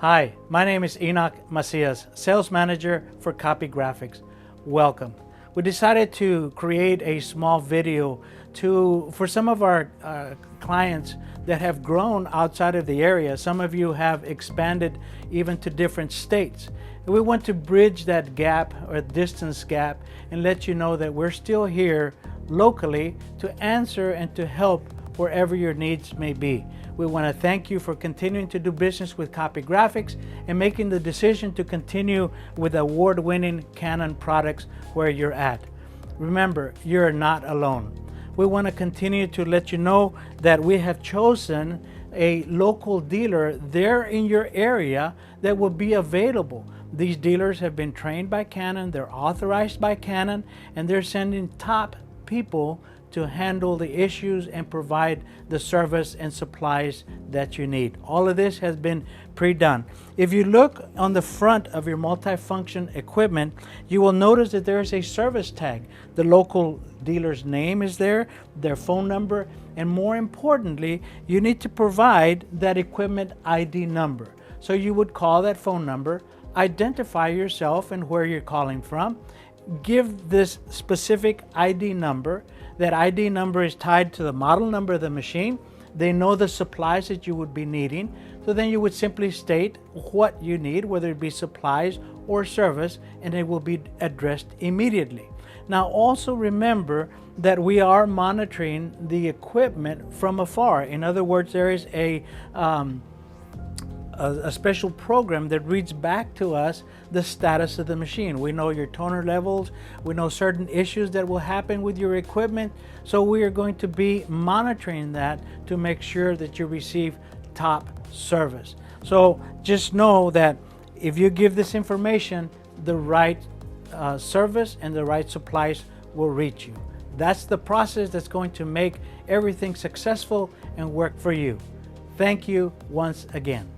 Hi, my name is Enoch Macias, Sales Manager for Copy Graphics. Welcome. We decided to create a small video for some of our clients that have grown outside of the area. Some of you have expanded even to different states. We want to bridge that gap or distance gap and let you know that we're still here locally to answer and to help wherever your needs may be. We want to thank you for continuing to do business with Copy Graphics and making the decision to continue with award-winning Canon products where you're at. Remember, you're not alone. We want to continue to let you know that we have chosen a local dealer there in your area that will be available. These dealers have been trained by Canon, they're authorized by Canon, and they're sending top people to handle the issues and provide the service and supplies that you need. All of this has been pre-done. If you look on the front of your multifunction equipment, you will notice that there is a service tag. The local dealer's name is there, their phone number, and more importantly, you need to provide that equipment ID number. So you would call that phone number, identify yourself and where you're calling from, give this specific ID number. That ID number is tied to the model number of the machine. They know the supplies that you would be needing. So then you would simply state what you need, whether it be supplies or service, and it will be addressed immediately. Now also remember that we are monitoring the equipment from afar. In other words, there is a special program that reads back to us the status of the machine. We know your toner levels, we know certain issues that will happen with your equipment, so we are going to be monitoring that to make sure that you receive top service. So just know that if you give this information, the right service and the right supplies will reach you. That's the process that's going to make everything successful and work for you. Thank you once again.